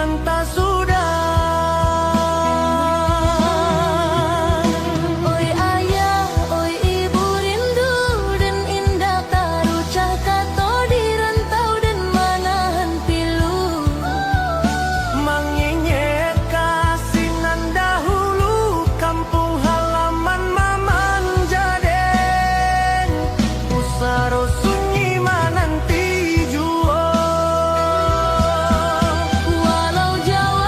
rantau sudah. Oi ayah, oi ibu rindu dan indah tarucah kato di rantau dan manahan pilu. Mengingat kasinan dahulu, kampung halaman maman Jadeng, usaro sunyi mananti juo. Walau Jawa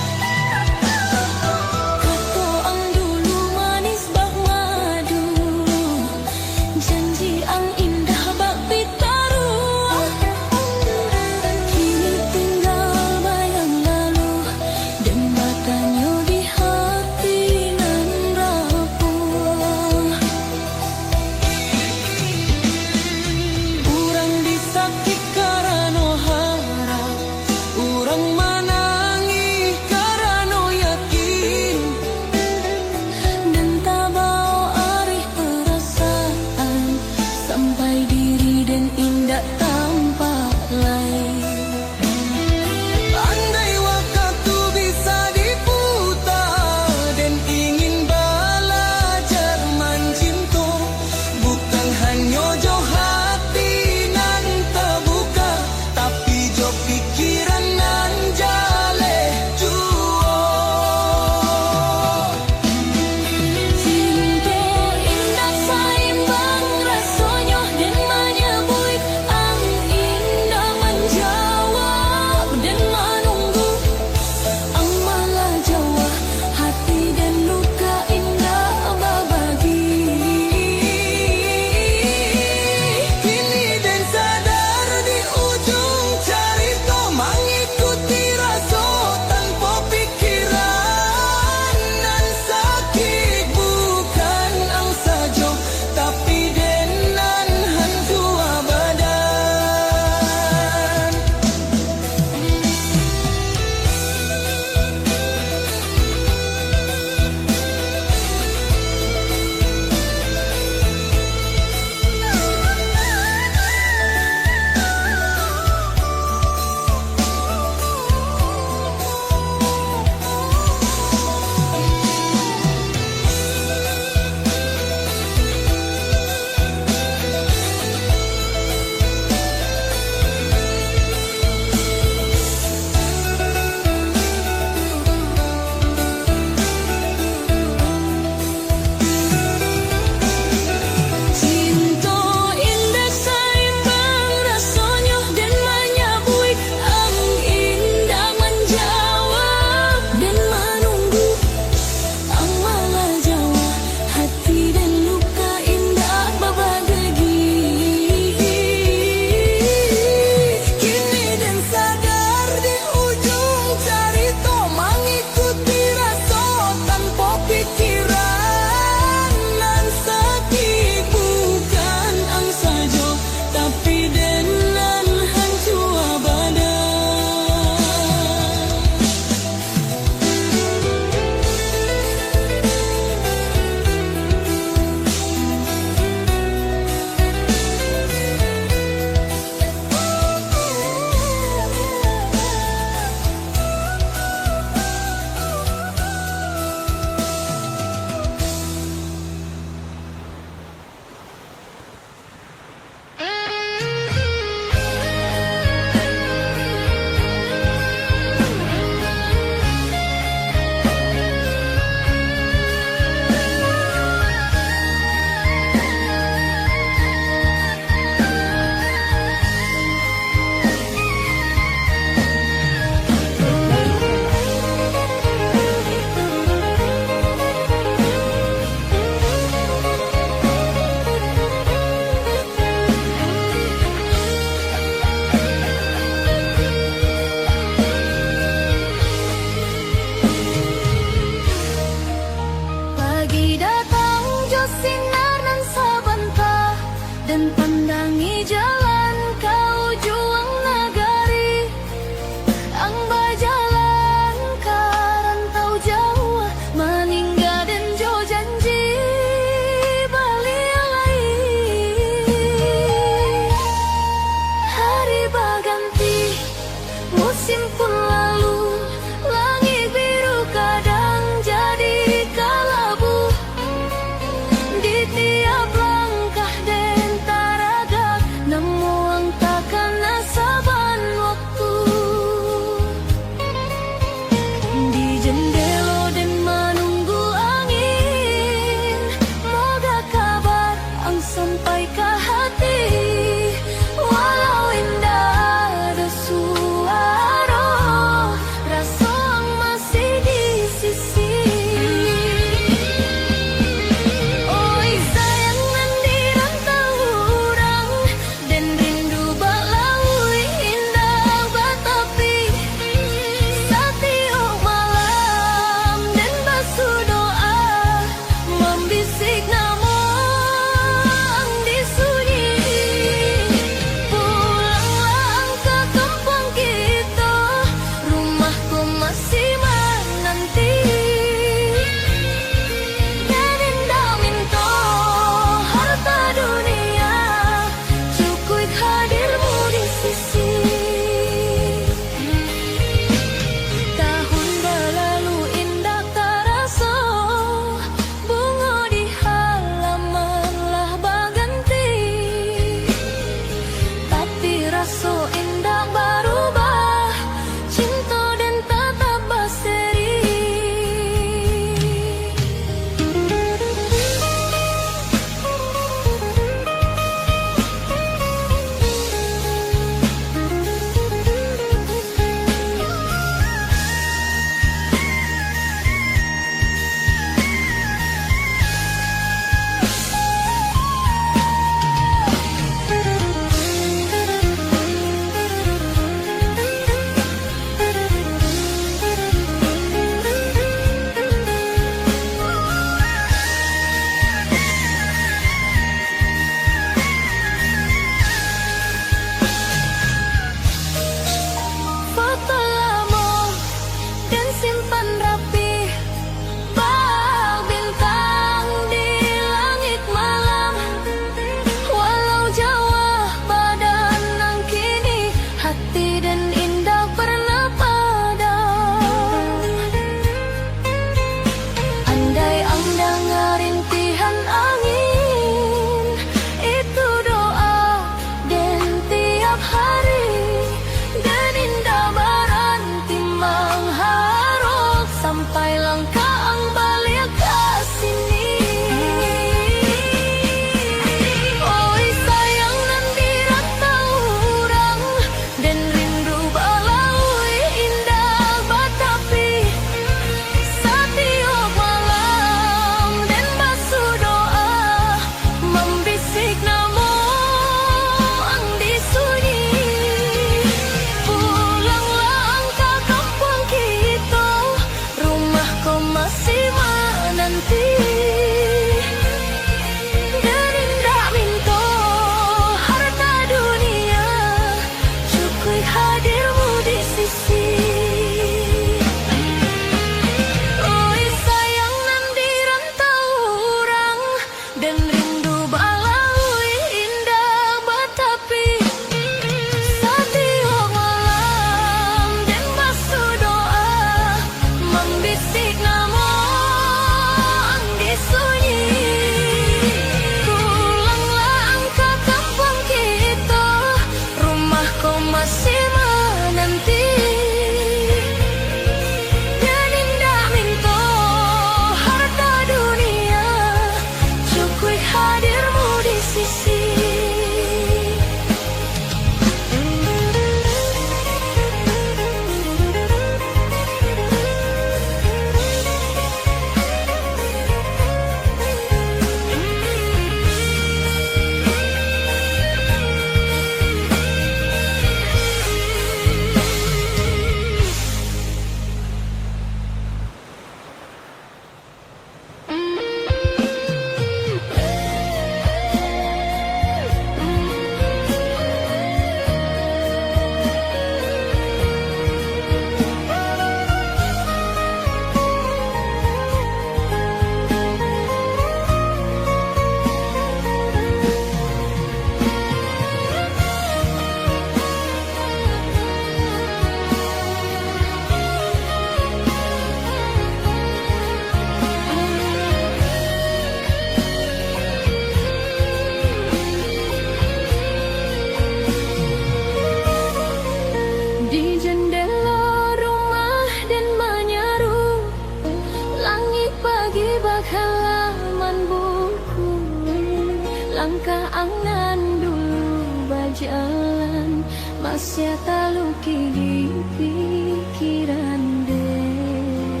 langkah angnan dulu berjalan, masih tak luki di pikiran deh.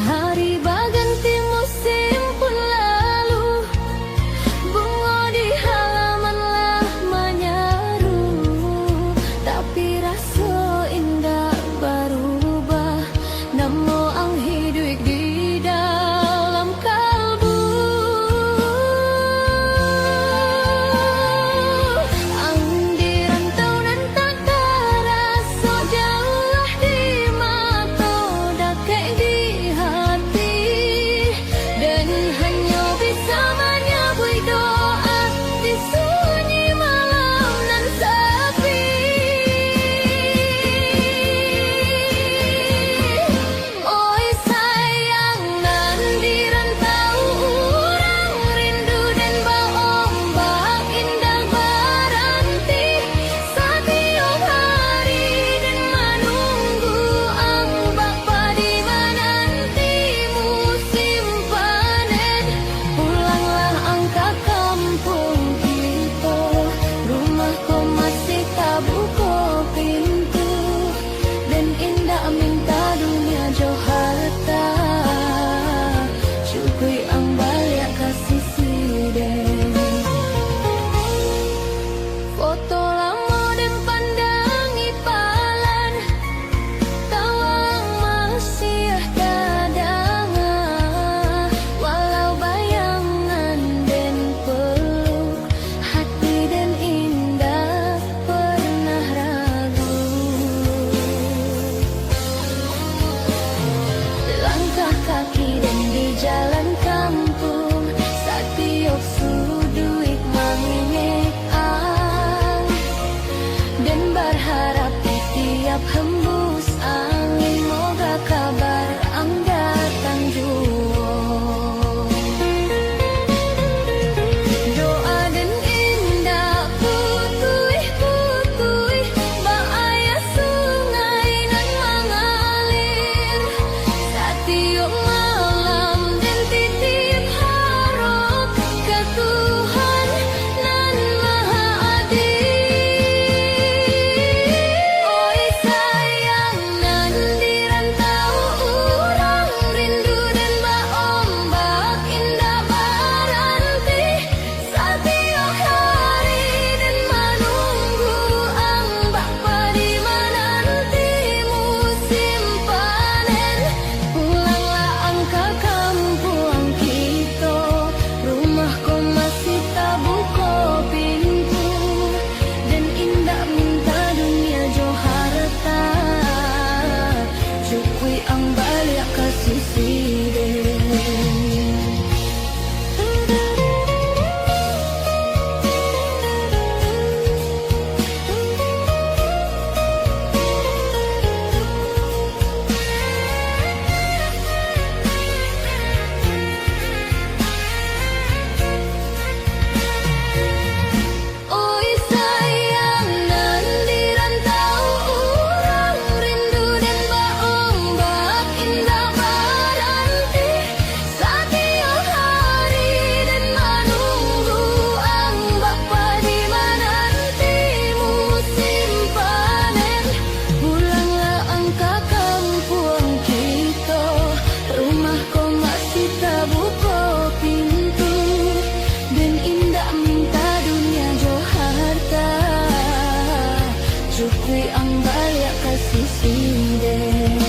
Hari berganti musim pun lalu, bunga di halaman lah menyaru, tapi rasa indah berubah, namo ang hidup di dalam kalbu. Ang dirantau dan tak terasa jauh di mata, dekat di hati, dan hanya bisa menyebut doa di sunyi malam nan sepi. Oi sayang nan dirantau orang rindu dan berombak indah berhenti, setiap hari dan menunggu ang bapa di menanti musim panen. Pulanglah angka kampung kita, rumahku masih tak buka pintu, dan indah minta dunia jauh harta, syukuri ang balik kasih sideng. Foto lama dan pandangi palan, tawang masih kadangan, walau bayangan dan peluk, hati dan indah pernah ragu. Langkah kaki dan di jalan kampung, setiap sudut mengingat dan berharap di tiap hembus angin, moga kabar ang datang jua. Doa dan indah putui-putui, bahaya sungai nan mengalir, setiap malam dan titip harap ke Tuhan nan maha adil. Oi sayang nan dirantau orang rindu dan berombak indah berhenti, setiap hari dan menunggu ang bapa di menanti musim panen. Pulanglah angka kampung kita, rumahku masih tak buka pintu, dan indah minta dunia jauh harta, syukuri ang balik kasih sideng. Oi sayang nan dirantau orang rindu dan berombak indah berhenti, setiap hari dan menunggu ang bapa di menanti musim panen. Pulanglah angka kampung kita, rumahku masih tak buka pintu, dan indah minta dunia jauh harta, syukuri ang balik kasih sideng.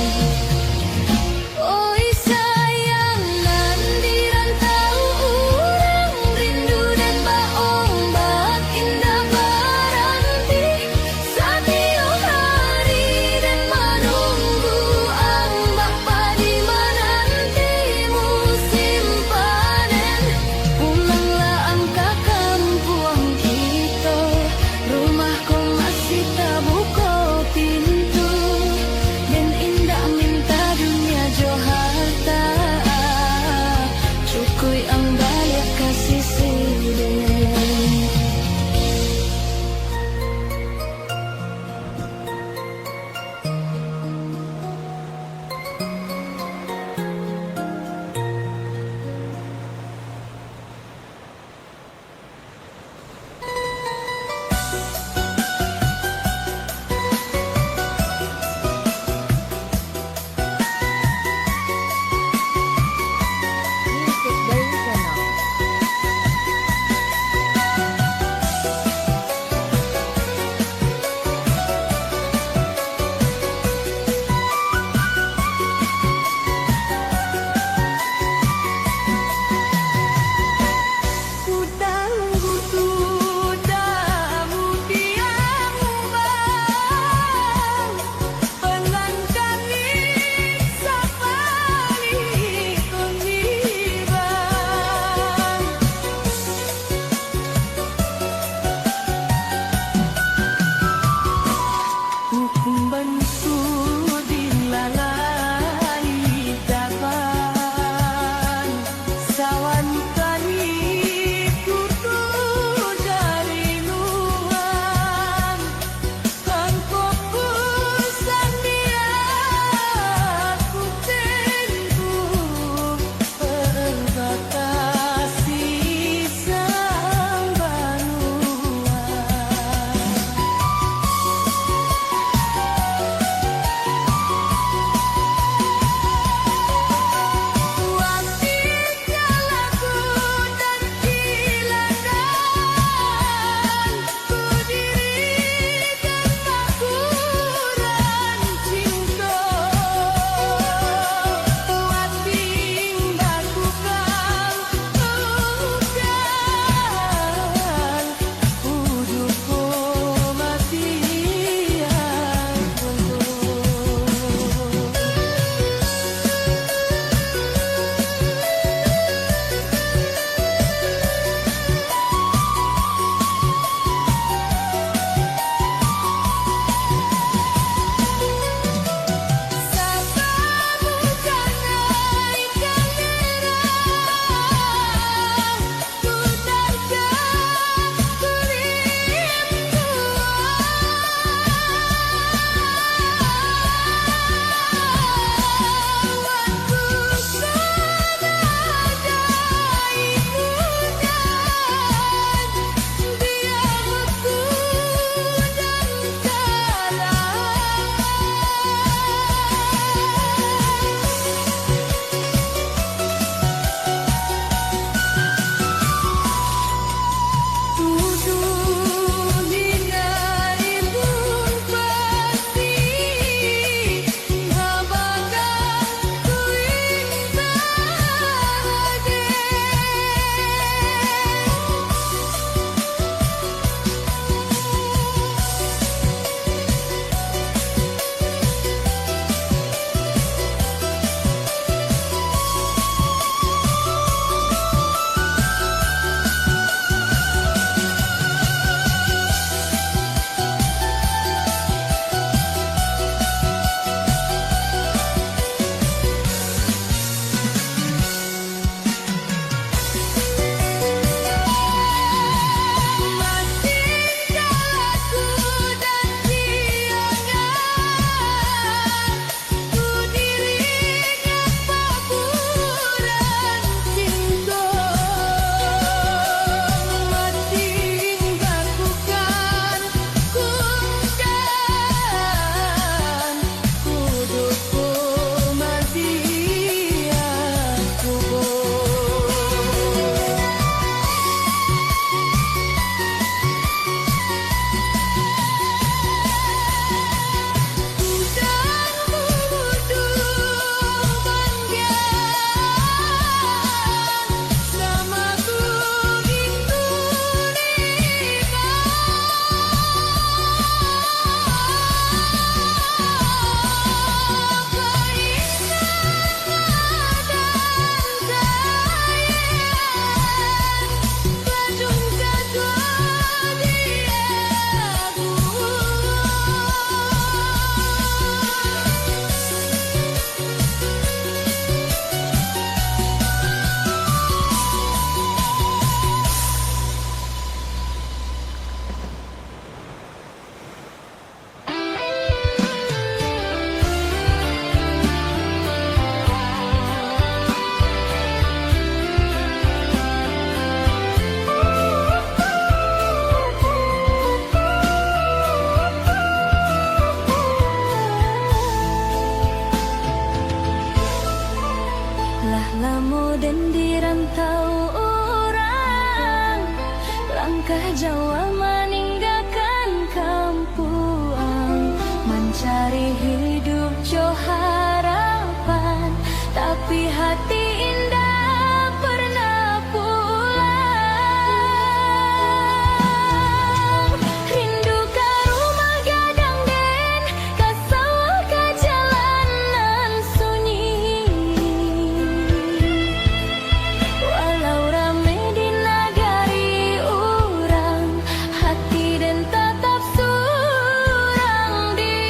Oi sayang nan dirantau orang rindu dan berombak indah berhenti, setiap hari dan menunggu ang bapa di menanti musim panen. Pulanglah angka kampung kita, rumahku masih tak buka pintu, dan indah minta mencari hidup jo harapan, tapi hati indah pernah pulang. Rindu ka rumah gadang den, ka sawah ka jalanan sunyi. Walau rame di nagari urang, hati den tetap surang diri.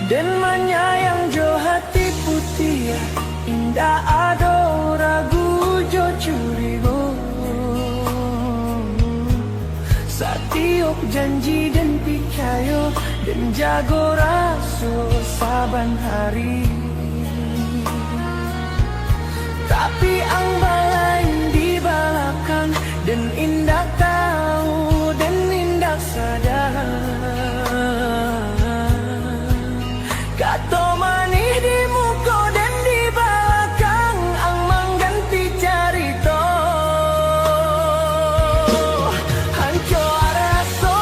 dan menyayang jo hati putih ya. Indah ado ragu jo curigo, satiok janji dan picayo dan jago raso saban hari. Tapi ang balain di belakang dan indah tahu dan indah sadar. Kato manih di muka dan di belakang ang mengganti carito. Hancur raso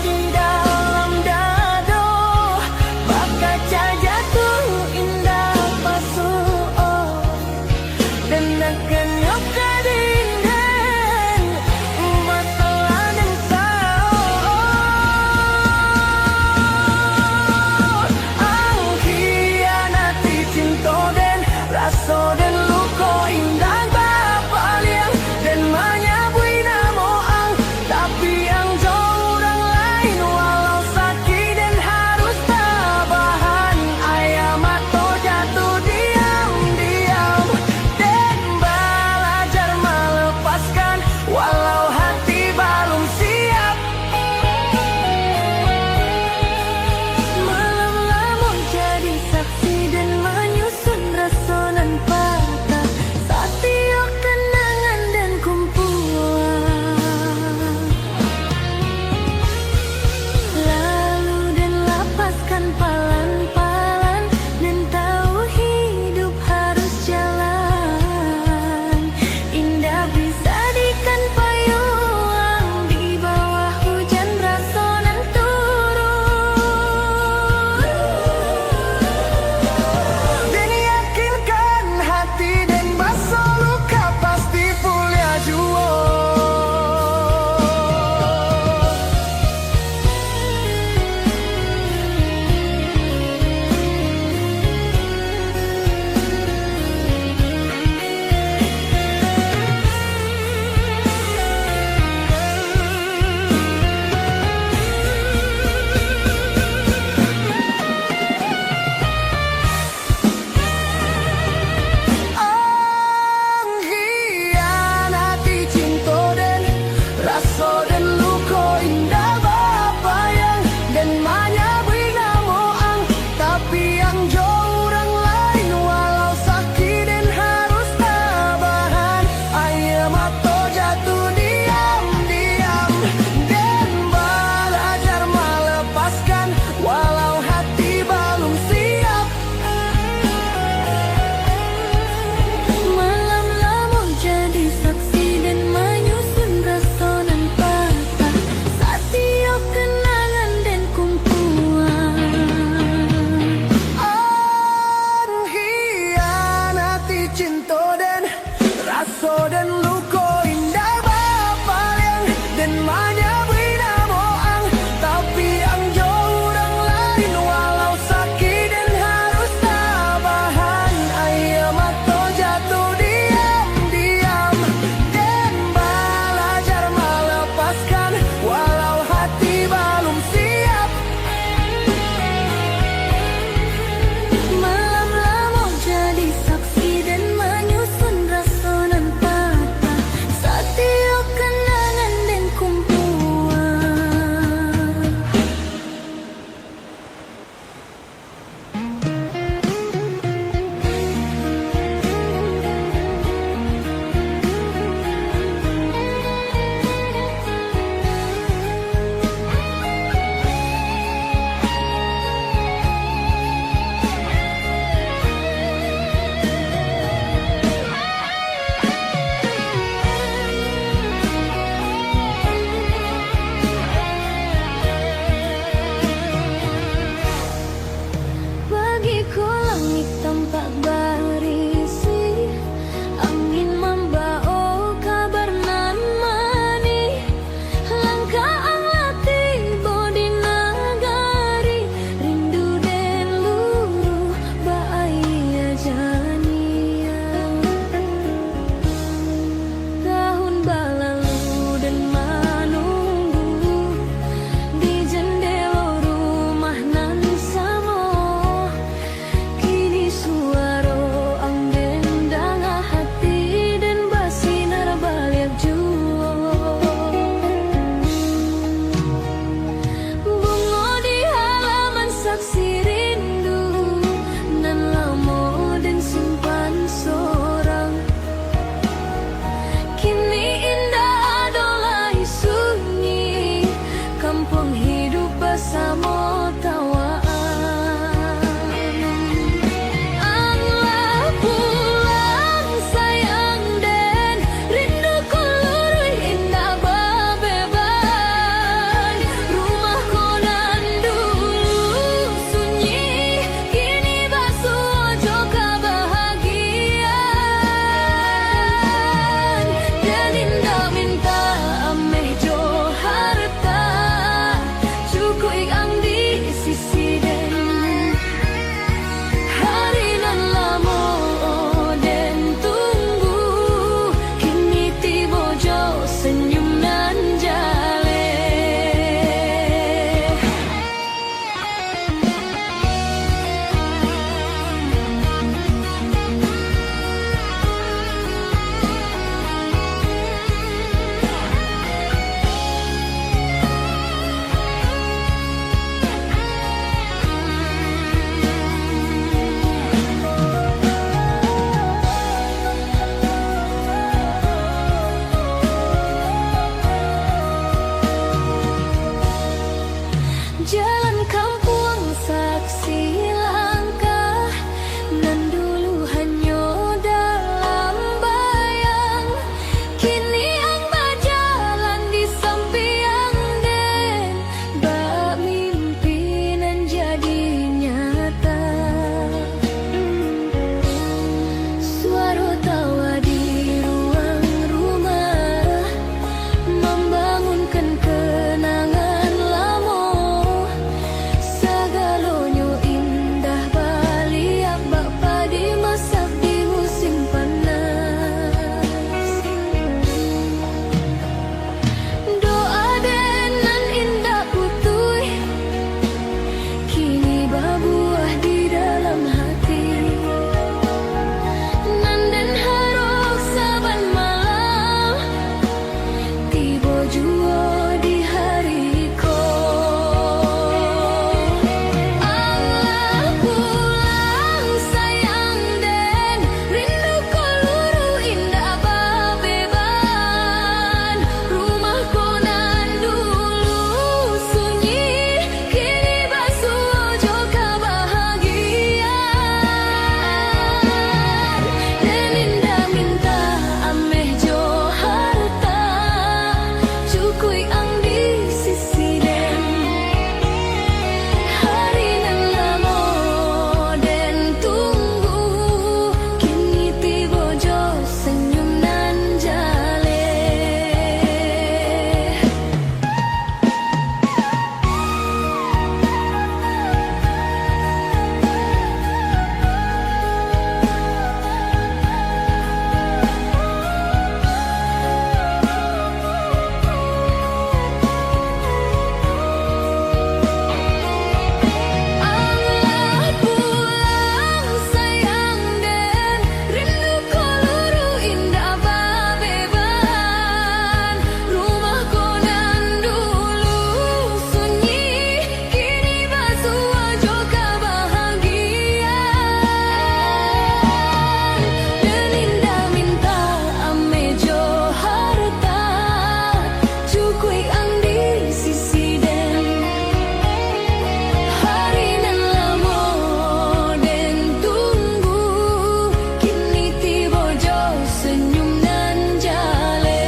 di dalam dado, bakaca jatuh indah pasuh dan akan Jalan kampung saksi langkah, nan dulu hanya dalam bayang, kini ang berjalan di samping den, bak mimpi nan jadi nyata. Suara tawa di ruang rumah membangunkan kenangan lama. Segalanya indah baliak bapa dimasak di musim panas. Doa denan indah putui kini berbuah di dalam hati. Nandan harok saban malam tiba jua di hari ko. Allah pulang sayang den, rindu ko luru indah babeban. Rumah ko nan dulu sunyi, kini basuh joka bahagia. Dan indah minta ameh jo harta, cukui ang di sisi den. Hari nan lamo den tunggu, kini tiba jo senyum nan jale. Allah pulang sayang den, rindu ko luru indah babeban. Rumah ko nan dulu sunyi, kini basuh joka bahagia. Dan indah minta ame jo harta, cukui ang di sisi den. Hari nan lamo den tunggu, kini tiba jo senyum nan jale.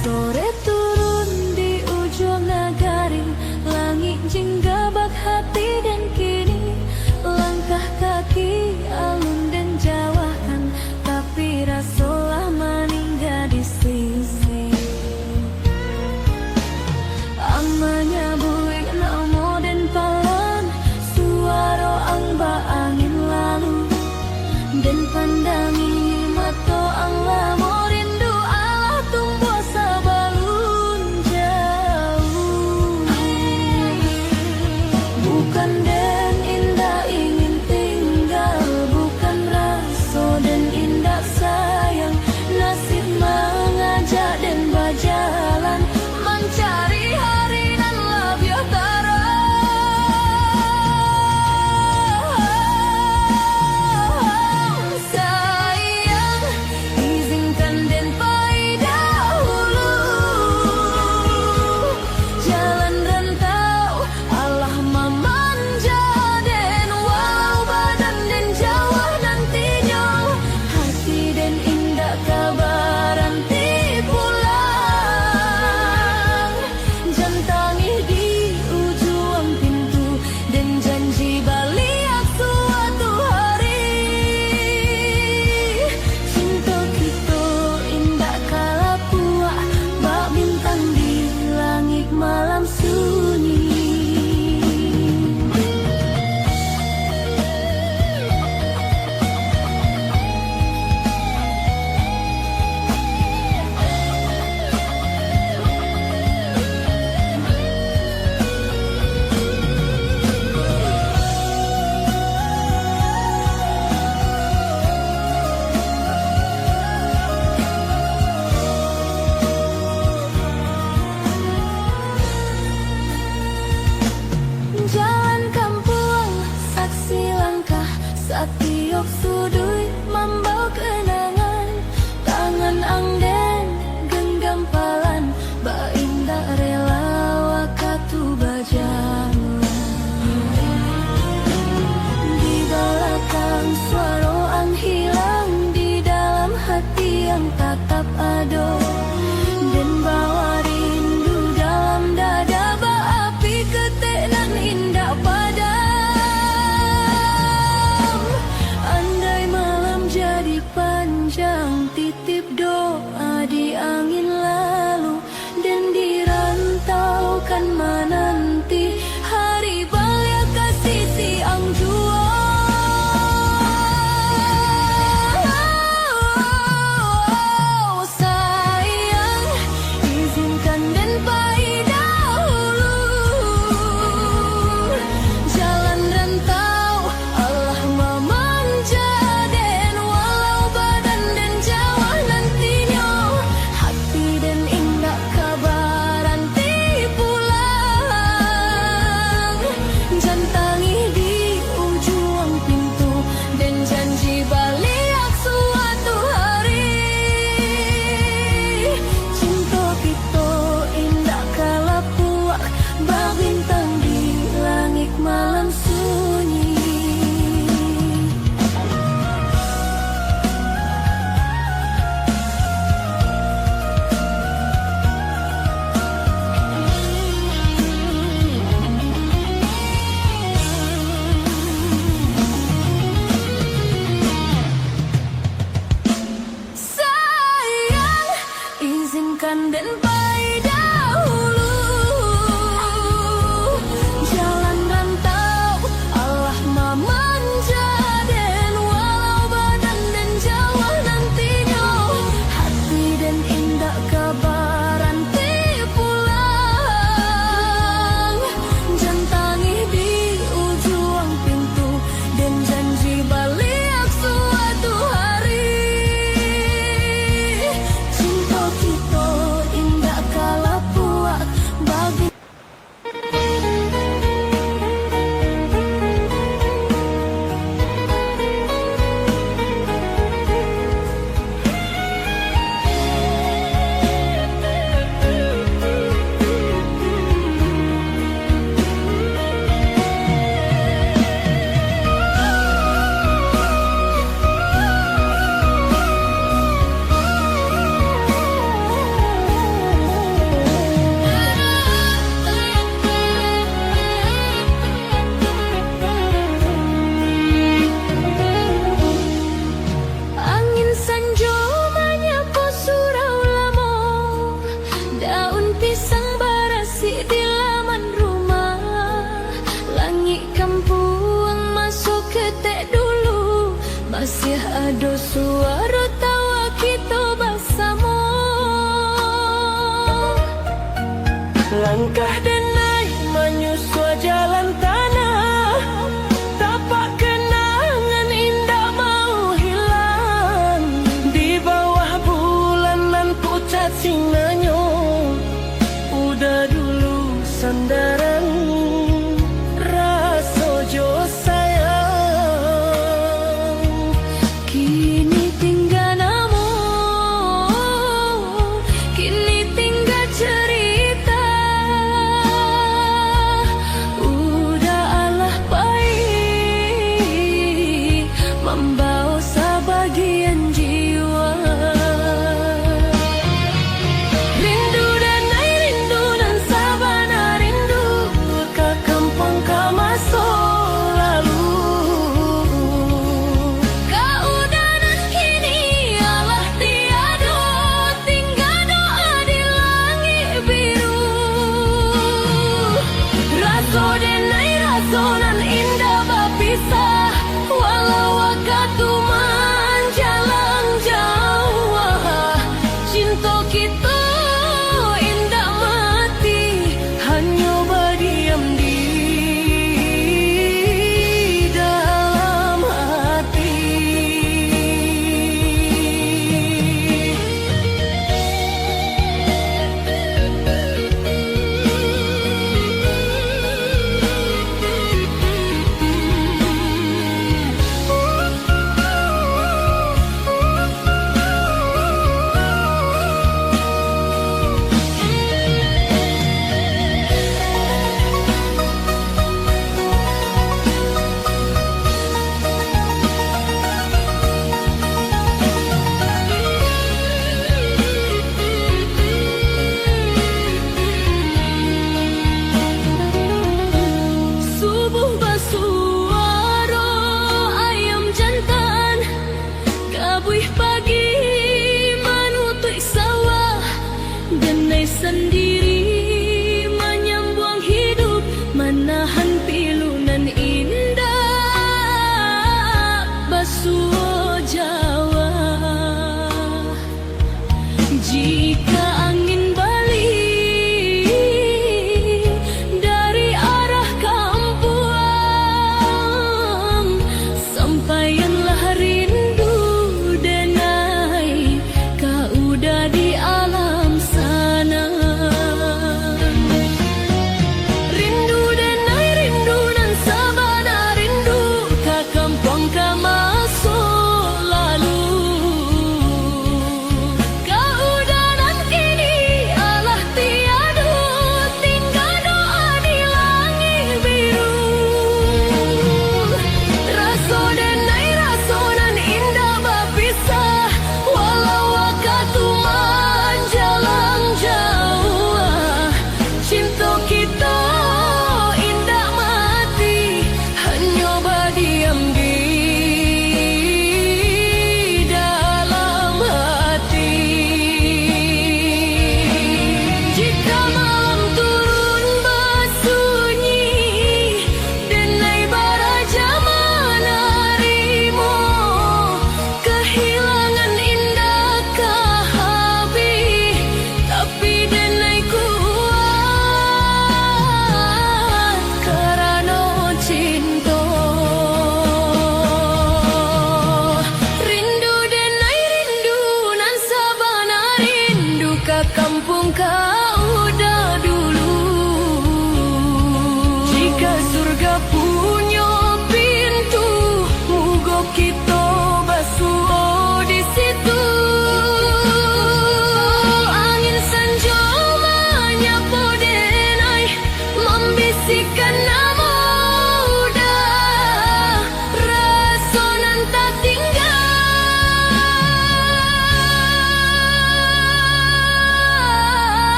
Sore turun di ujung nagari, langit jenggabak hati dan kini langkah kaki alun dan jauhkan, tapi rasalah meninggal di sisi. Amanya buik namo dan palan, suara ang ba angin lalu, dan pandangi mata ang lamo rindu Allah tumbuh sabalun jauh. Bukan den indah ingin tinggal, bukan rasa dan indah sayang, nasib mengajak dan berjalan mencari hari nan lebih tara. Sayang, izinkan den pai dahulu, jalan rantau Allah memanja. Ado suara tawa kita bersama, Langkah denai menyusua jalan tanah, tapak kenangan indah mau hilang. Di bawah bulan nan pucat singanyo, udah dulu sandaran rasojo sayang. kini tinggal namun, kini tinggal cerita. Udah alah baik, membawa sebagian jiwa. Rindu dan ai rindu dan sabana rindu, ke kampung ke masa lalu. Keudanan kini alah tiada, tinggal doa di langit biru. Raso denai raso nan indah berpisah, walau waktu menjalan jauh. Cinta kita Indah mati hanya berdiam di dalam hati.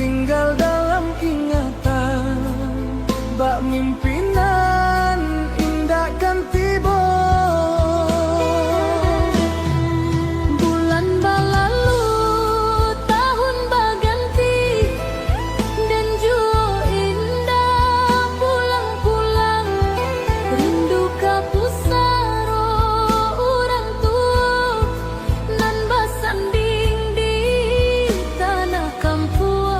tinggal dalam ingatan. Bak mimpinan indah kan tiba. Bulan berlalu, tahun berganti, dan jua indah pulang-pulang. Rindu ka pusaro orang tua, nan bersanding di tanah kampung.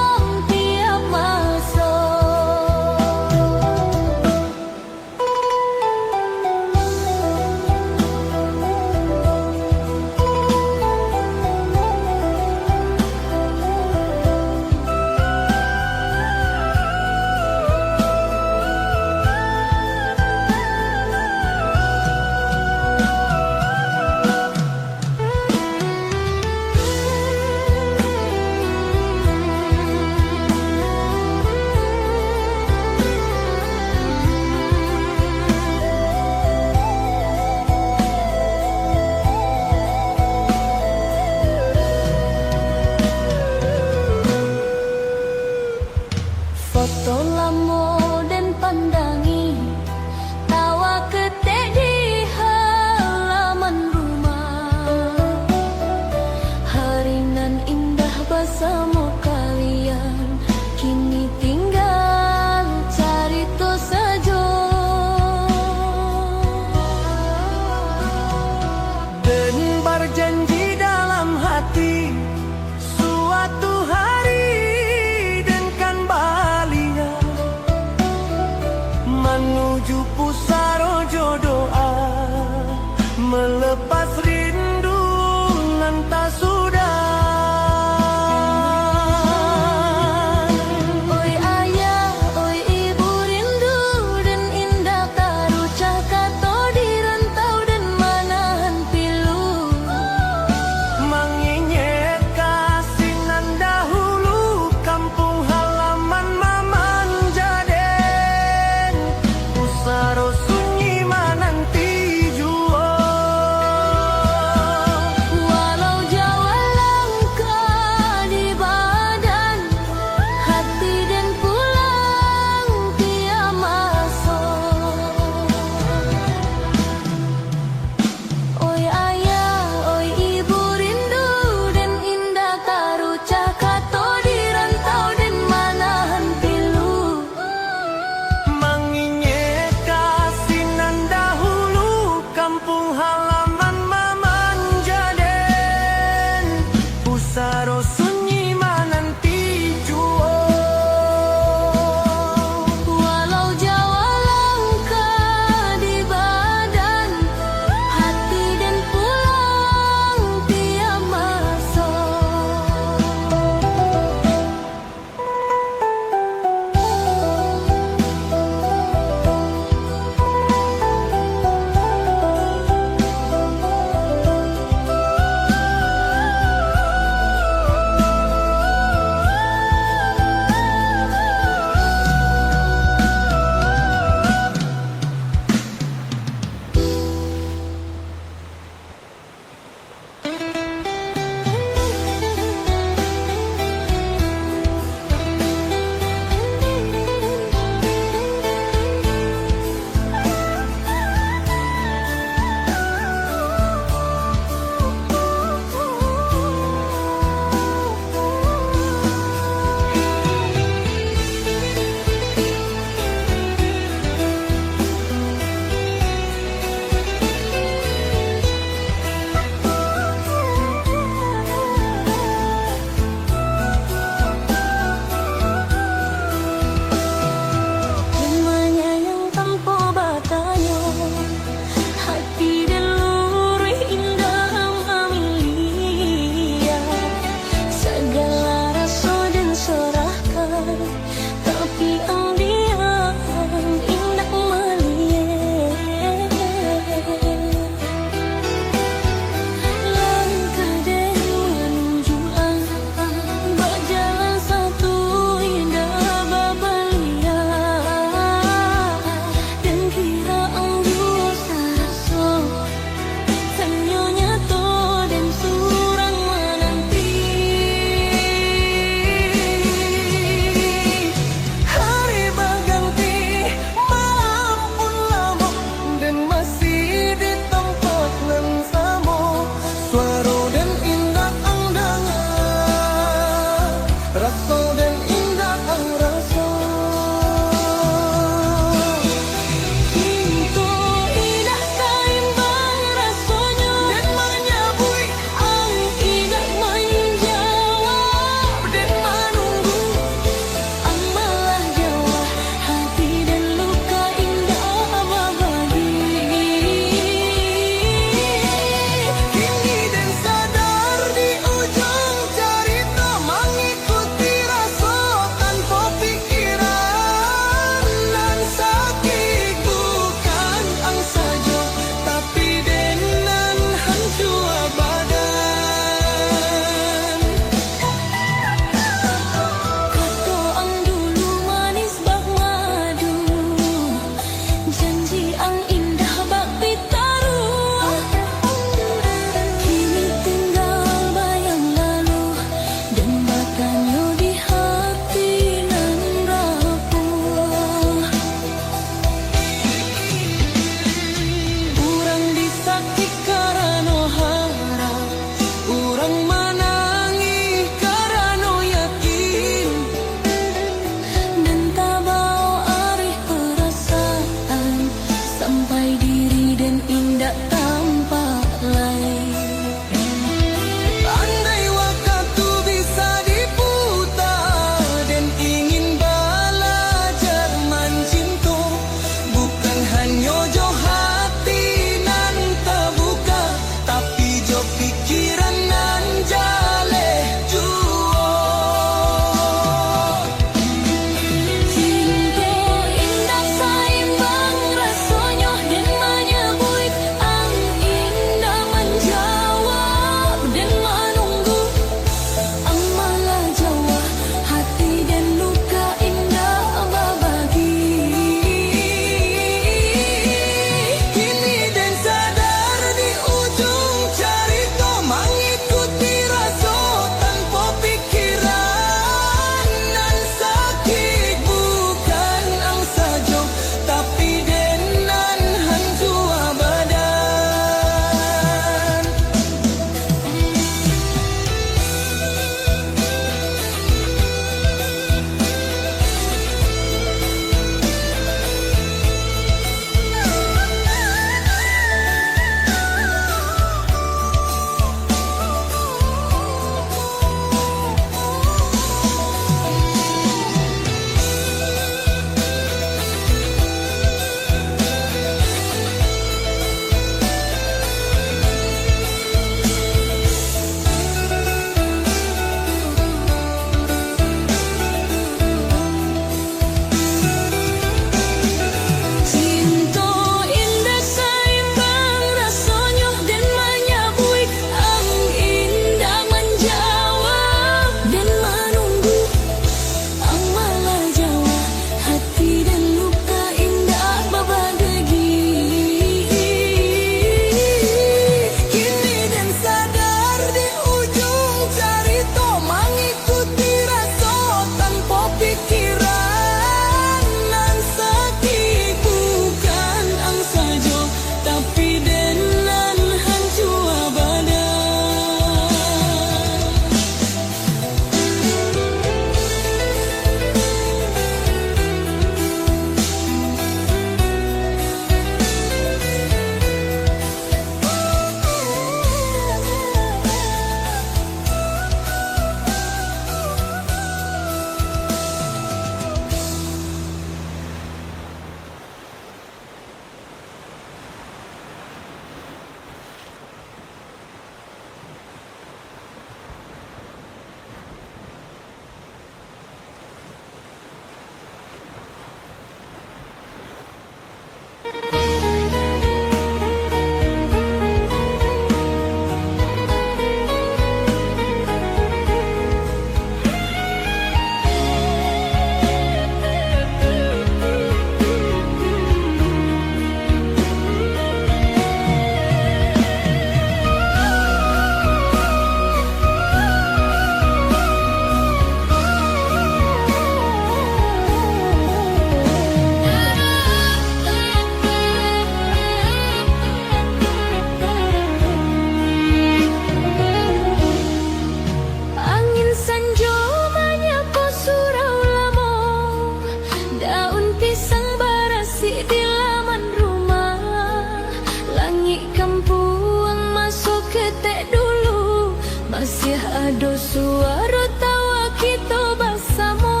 suara tawa kita bersama.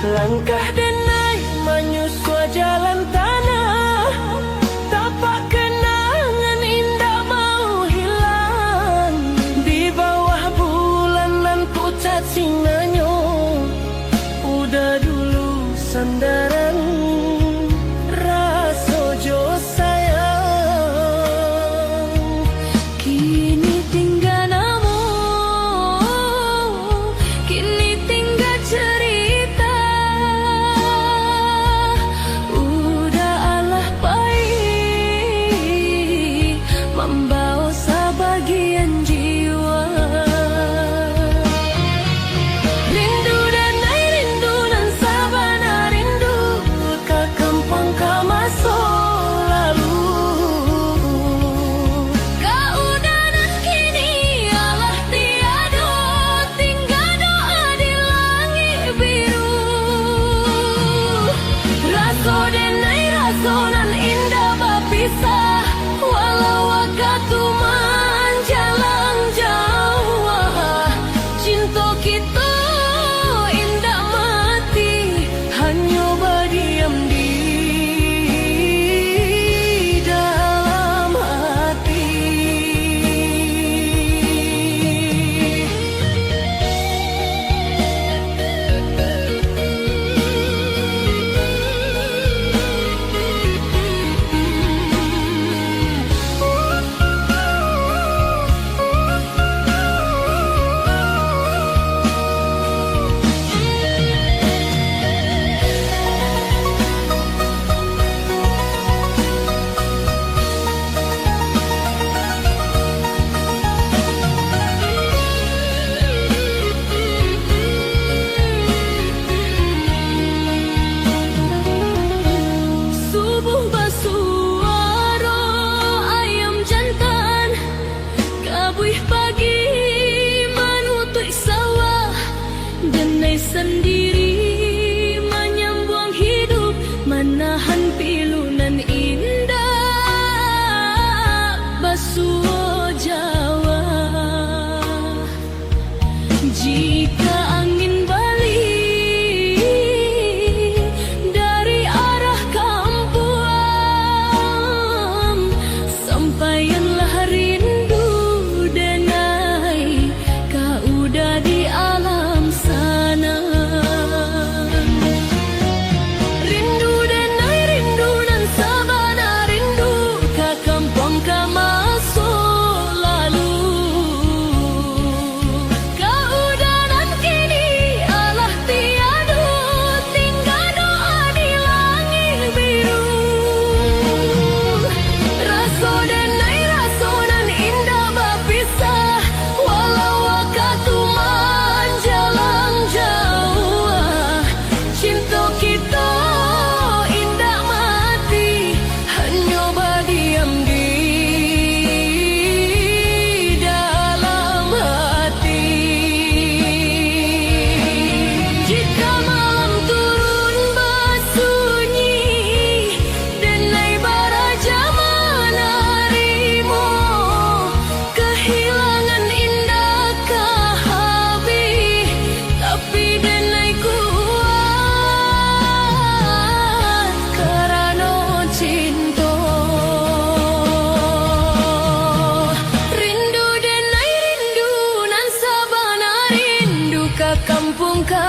Langkah denai menyusua jalan tanah, tapak kenangan indah mau hilang. Di bawah bulan dan pucat singanya, udah dulu sandaran rasa jo sayang. Kini tinggal namu, kini tinggal cerita. Udah alah baik, membawa sebagian jiwa. Rindu dan rindu dan sabana rindu, ke kampung ke masa lalu. Keudanan kini alah tiada, tinggal doa di langit biru. Rasa denai rasa nan indah berpisah, walau waktu menjalang jauh. Cinta kita indah mati, hanya berdiam di dalam hati. Subuh bersuara ayam jantan, kabuih pagi menutup sawah. Denai sendiri menyambung hidup, menahan pilunan indah basuh Jawa. Jika angin balik dari arah kampung, sampaikanlah rindu denai, kau udah di alam sana. Rindu denai rindu dan sabana rindu, ke kampung ke masa lalu. Keudanan kini alah tiada, tinggal doa di langit biru. Rasa denai rasa nan indah berpisah, walau waktu menjalang jauh. Cinta kita indah mati, hanya berdiam di dalam hati. Jika malam turun bersunyi, denai baraja menarimu. Kehilangan indah ke habis, tapi denai kuat kerana cinta. Rindu denai rindu nan sabana rindu, ke kampung ke